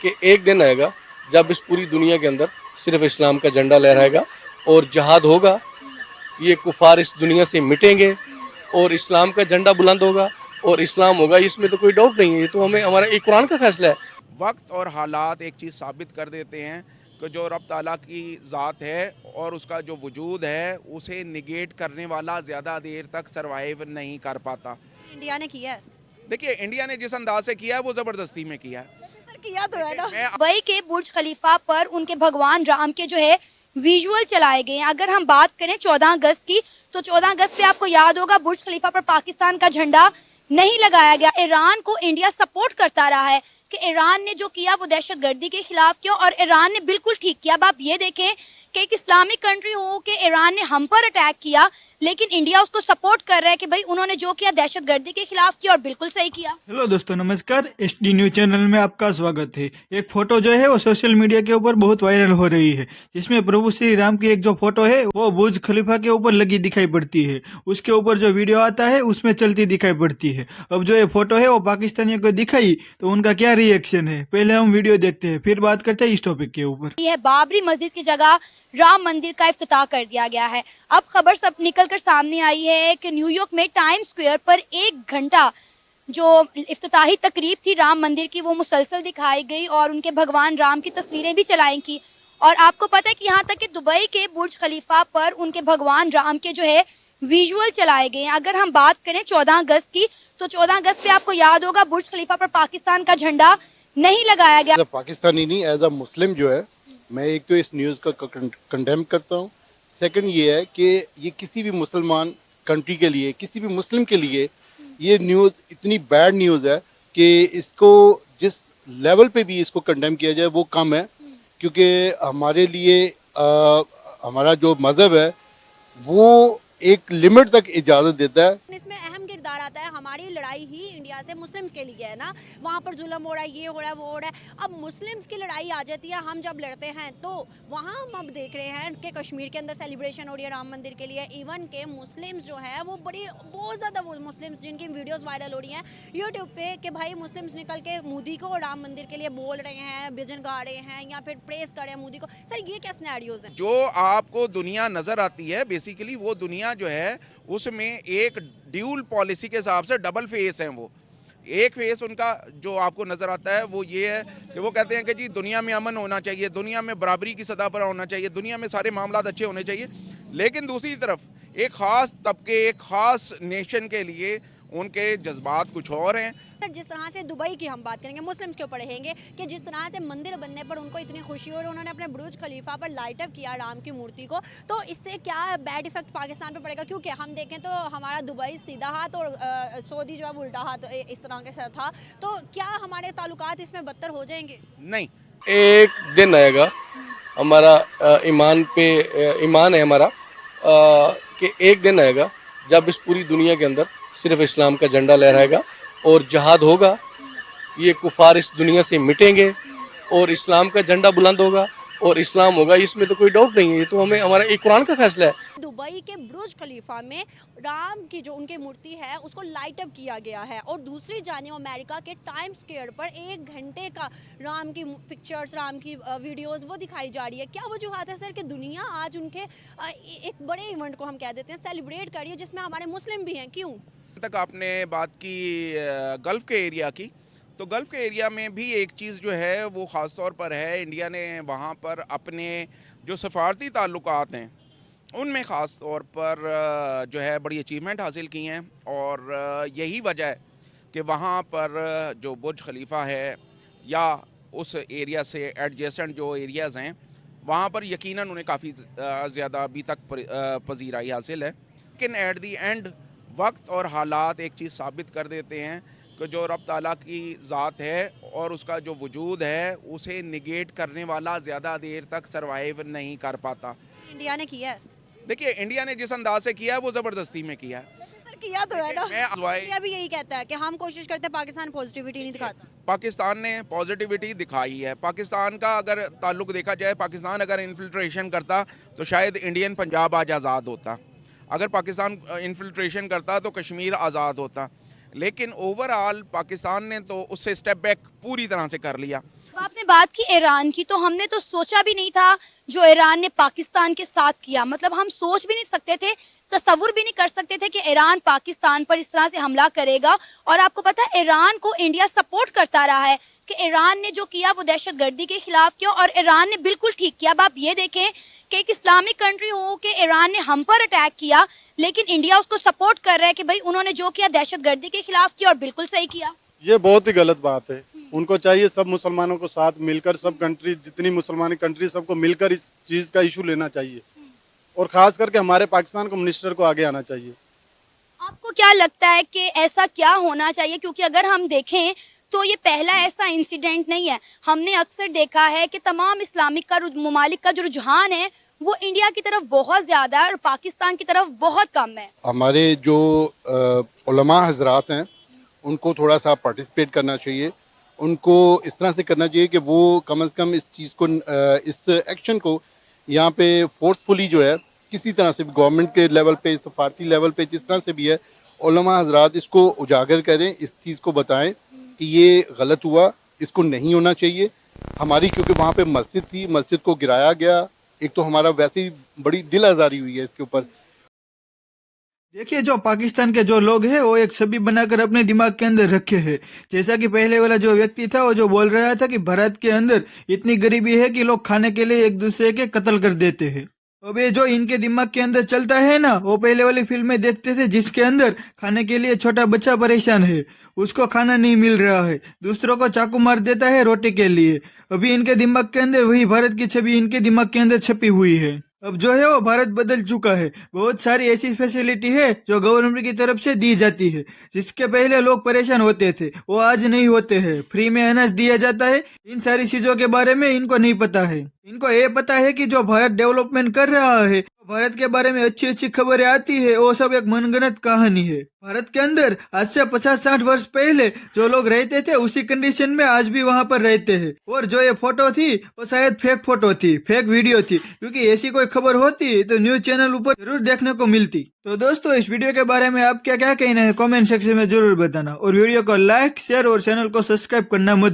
कि एक दिन आएगा जब इस पूरी दुनिया के अंदर सिर्फ इस्लाम का झंडा लहराएगा और जिहाद होगा। ये कुफार इस दुनिया से मिटेंगे और इस्लाम का झंडा बुलंद होगा और इस्लाम होगा, इसमें तो कोई डाउट नहीं है। ये तो हमें हमारा एक कुरान का फैसला है। वक्त और हालात एक चीज़ साबित कर देते हैं कि जो रब ताला की ज़ात है और उसका जो वजूद है उसे निगेट करने वाला ज़्यादा देर तक सरवाइव नहीं कर पाता। इंडिया ने किया है। देखिए, इंडिया ने जिस अंदाज से किया है वो ज़बरदस्ती में किया है। सर किया तो है ना। मैं दुबई के बुर्ज खलीफा पर उनके भगवान राम के जो है विजुअल चलाए गए हैं। अगर हम बात करें 14 अगस्त की, तो 14 अगस्त पे आपको याद होगा बुर्ज खलीफा पर पाकिस्तान का झंडा नहीं लगाया गया। ईरान को इंडिया सपोर्ट करता रहा है कि ईरान ने जो किया वो दहशतगर्दी के खिलाफ किया और ईरान ने बिल्कुल ठीक किया। अब आप ये देखें कि एक इस्लामिक कंट्री हो कि ईरान ने हम पर अटैक किया, लेकिन इंडिया उसको सपोर्ट कर रहा है कि भाई उन्होंने जो किया दहशतगर्दी के खिलाफ किया और बिल्कुल सही किया। हेलो दोस्तों, नमस्कार। एसडी न्यूज चैनल में आपका स्वागत है। एक फोटो जो है वो सोशल मीडिया के ऊपर बहुत वायरल हो रही है, जिसमें प्रभु श्री राम की एक जो फोटो है वो बुर्ज खलीफा के ऊपर लगी दिखाई पड़ती है। उसके ऊपर जो वीडियो आता है उसमें चलती दिखाई पड़ती है। अब जो ये फोटो है वो पाकिस्तानियों को दिखाई तो उनका क्या रिएक्शन है, पहले हम वीडियो देखते हैं फिर बात करते हैं इस टॉपिक के ऊपर। यह बाबरी मस्जिद की जगह राम मंदिर का इफ्तिताह कर दिया गया है। अब खबर सब निकल कर सामने आई है कि न्यूयॉर्क में टाइम स्क्वायर पर 1 घंटा जो इफ्तिताही तकरीब थी राम मंदिर की वो मुसलसल दिखाई गई और उनके भगवान राम की तस्वीरें भी चलाई की। और आपको पता है कि यहाँ तक कि दुबई के बुर्ज खलीफा पर उनके भगवान राम के जो है विजुअल चलाए गए हैं। अगर हम बात करें 14 अगस्त की, तो 14 अगस्त पे आपको याद होगा बुर्ज खलीफा पर पाकिस्तान का झंडा नहीं लगाया गया। पाकिस्तानी नहीं, एज अ मुस्लिम जो है मैं एक तो इस न्यूज़ का कंडेम करता हूँ। सेकंड ये है कि ये किसी भी मुसलमान कंट्री के लिए, किसी भी मुस्लिम के लिए ये न्यूज़ इतनी बैड न्यूज़ है कि इसको जिस लेवल पे भी इसको कंडेम किया जाए वो कम है, क्योंकि हमारे लिए हमारा जो मज़हब है वो एक लिमिट तक इजाज़त देता है। इसमें अहम किरदार आता है हमारी लड़ाई ही इंडिया से मुस्लिम्स के लिए है ना। वहाँ पर जुल्म हो रहा है, ये हो रहा है, वो हो रहा है। अब मुस्लिम्स की लड़ाई आ जाती है, हम जब लड़ते हैं तो वहाँ हम अब देख रहे हैं कि कश्मीर के अंदर सेलिब्रेशन हो रही है राम मंदिर के लिए। इवन के मुस्लिम्स जो है वो बहुत ज़्यादा वो मुस्लिम्स जिनकी वीडियोज़ वायरल हो रही हैं यूट्यूब पे कि भाई मुस्लिम्स निकल के मोदी को राम मंदिर के लिए बोल रहे हैं, भजन गा रहे हैं या फिर प्रेस कर रहे हैं मोदी को। सर ये क्या सिनेरियोज हैं? जो आपको दुनिया नज़र आती है बेसिकली वो दुनिया जो है उसमें एक ड्यूल पॉलिसी के हिसाब से डबल फेस हैं। वो एक फेस उनका जो आपको नज़र आता है वो ये है कि वो कहते हैं कि जी दुनिया में अमन होना चाहिए, दुनिया में बराबरी की सतह पर होना चाहिए, दुनिया में सारे मामलात अच्छे होने चाहिए। लेकिन दूसरी तरफ एक ख़ास तबके, एक ख़ास नेशन के लिए उनके जज्बात कुछ और हैं। जिस तरह से दुबई की हम बात करेंगे, मुस्लिम्स के ऊपर रहेंगे कि जिस तरह से मंदिर बनने पर उनको इतनी खुशी और उन्होंने अपने बुर्ज खलीफा पर लाइट अप किया राम की मूर्ति को, तो इससे क्या बैड इफेक्ट पाकिस्तान पर पड़ेगा? क्योंकि हम देखें तो हमारा दुबई सीधा हाथ और सऊदी जो है उल्टा हाथ इस तरह के साथ था, तो क्या हमारे ताल्लुकात इसमें बदतर हो जाएंगे? नहीं, एक दिन आएगा हमारा ईमान पे ईमान है हमारा कि एक दिन आएगा जब इस पूरी दुनिया के अंदर सिर्फ इस्लाम का झंडा लहराएगा और जिहाद होगा। ये कुफार इस दुनिया से मिटेंगे और इस्लाम का झंडा बुलंद होगा और इस्लाम होगा, इसमें तो कोई डाउट नहीं है। ये तो हमें हमारा एक कुरान का फैसला है। दुबई के बुर्ज खलीफा में राम की जो उनकी मूर्ति है उसको लाइट अप किया गया है और दूसरी जानिब अमेरिका के टाइम स्क्वायर पर 1 घंटे का राम की पिक्चर्स, राम की वीडियोस वो दिखाई जा रही है। क्या वजूहत है सर कि दुनिया आज उनके एक बड़े इवेंट को हम कह देते हैं सेलिब्रेट कर रही है जिसमें हमारे मुस्लिम भी हैं? क्यों? तक आपने बात की गल्फ़ के एरिया की, तो गल्फ़ के एरिया में भी एक चीज़ जो है वो ख़ास तौर पर है, इंडिया ने वहाँ पर अपने जो सफारती ताल्लुकात हैं उनमें ख़ास तौर पर जो है बड़ी अचीवमेंट हासिल की हैं। और यही वजह है कि वहाँ पर जो बुर्ज खलीफा है या उस एरिया से एडजेसेंट जो एरियाज़ हैं वहाँ पर यकीनन उन्हें काफ़ी ज़्यादा अभी तक पजीराई हासिल है। लेकिन एट दी एंड वक्त और हालात एक चीज़ साबित कर देते हैं कि जो रब ताला की ज़ात है और उसका जो वजूद है उसे निगेट करने वाला ज़्यादा देर तक सरवाइव नहीं कर पाता। इंडिया ने किया है। देखिए, इंडिया ने जिस अंदाज से किया है वो ज़बरदस्ती में किया है। सर किया तो है ना। मैं इंडिया भी यही कहता है कि हम कोशिश करते हैं, पाकिस्तान पॉजिटिविटी नहीं दिखाता। पाकिस्तान ने पॉजिटिविटी दिखाई है। पाकिस्तान का अगर ताल्लुक देखा जाए, पाकिस्तान अगर इन्फिल्ट्रेशन करता तो शायद इंडियन पंजाब आज आज़ाद होता। अगर पाकिस्तान इन्फिल्ट्रेशन करता तो कश्मीर आज़ाद होता। लेकिन ओवरऑल पाकिस्तान ने तो उससे स्टेप बैक पूरी तरह से कर लिया। आपने बात की ईरान की, तो हमने तो सोचा भी नहीं था जो ईरान ने पाकिस्तान के साथ किया। मतलब हम सोच भी नहीं सकते थे, तसव्वुर भी नहीं कर सकते थे कि ईरान पाकिस्तान पर इस तरह से हमला करेगा। और आपको पता है ईरान को इंडिया सपोर्ट करता रहा है कि ईरान ने जो किया वो दहशतगर्दी के खिलाफ किया, और ईरान ने बिल्कुल ठीक किया। अब आप ये देखें कि एक इस्लामिक कंट्री हो कि ईरान ने हम पर अटैक किया, लेकिन इंडिया उसको सपोर्ट कर रहा है कि भाई उन्होंने जो किया दहशतगर्दी के खिलाफ किया और बिल्कुल सही किया। ये बहुत ही गलत बात है। उनको चाहिए सब मुसलमानों को साथ मिलकर, सब कंट्री जितनी मुसलमानी कंट्री सबको मिलकर इस चीज का इशू लेना चाहिए, और खास करके हमारे पाकिस्तान को मिनिस्टर को आगे आना चाहिए। आपको क्या लगता है कि ऐसा क्या होना चाहिए? क्योंकि अगर हम देखें तो ये पहला ऐसा इंसिडेंट नहीं है। हमने अक्सर देखा है कि तमाम इस्लामिक ममालिक का जो रुझान है वो इंडिया की तरफ बहुत ज्यादा है और पाकिस्तान की तरफ बहुत कम है। हमारे जो उलमा हजरात हैं उनको थोड़ा सा पार्टिसिपेट करना चाहिए, उनको इस तरह से करना चाहिए कि वो कम से कम इस चीज़ को, इस एक्शन को यहाँ पे फोर्सफुली जो है किसी तरह से गवर्नमेंट के लेवल पे, सफारती लेवल पे, जिस तरह से भी है, उलमा हजरात इसको उजागर करें, इस चीज़ को बताएं कि ये गलत हुआ, इसको नहीं होना चाहिए। हमारी क्योंकि वहाँ पे मस्जिद थी, मस्जिद को गिराया गया, एक तो हमारा वैसे ही बड़ी दिल आज़ारी हुई है इसके ऊपर। देखिए, जो पाकिस्तान के जो लोग हैं वो एक छवि बनाकर अपने दिमाग के अंदर रखे हैं। जैसा कि पहले वाला जो व्यक्ति था वो जो बोल रहा था कि भारत के अंदर इतनी गरीबी है कि लोग खाने के लिए एक दूसरे के कत्ल कर देते हैं। अब ये जो इनके दिमाग के अंदर चलता है ना, वो पहले वाली फिल्म में देखते थे जिसके अंदर खाने के लिए छोटा बच्चा परेशान है, उसको खाना नहीं मिल रहा है, दूसरों को चाकू मार देता है रोटी के लिए। अभी इनके दिमाग के अंदर वही भारत की छवि इनके दिमाग के अंदर छपी हुई है। अब जो है वो भारत बदल चुका है। बहुत सारी ऐसी फैसिलिटी है जो गवर्नमेंट की तरफ से दी जाती है, जिसके पहले लोग परेशान होते थे, वो आज नहीं होते हैं। फ्री में अनाज दिया जाता है। इन सारी चीजों के बारे में इनको नहीं पता है। इनको ये पता है कि जो भारत डेवलपमेंट कर रहा है, भारत के बारे में अच्छी अच्छी खबरें आती है, वो सब एक मनगढ़ंत कहानी है। भारत के अंदर आज से 50-60 वर्ष पहले जो लोग रहते थे उसी कंडीशन में आज भी वहां पर रहते हैं। और जो ये फोटो थी वो शायद फेक फोटो थी, फेक वीडियो थी, क्योंकि ऐसी कोई खबर होती तो न्यूज चैनल ऊपर जरूर देखने को मिलती। तो दोस्तों, इस वीडियो के बारे में आप क्या क्या कहना है कमेंट सेक्शन में जरूर बताना, और वीडियो को लाइक, शेयर और चैनल को सब्सक्राइब करना मत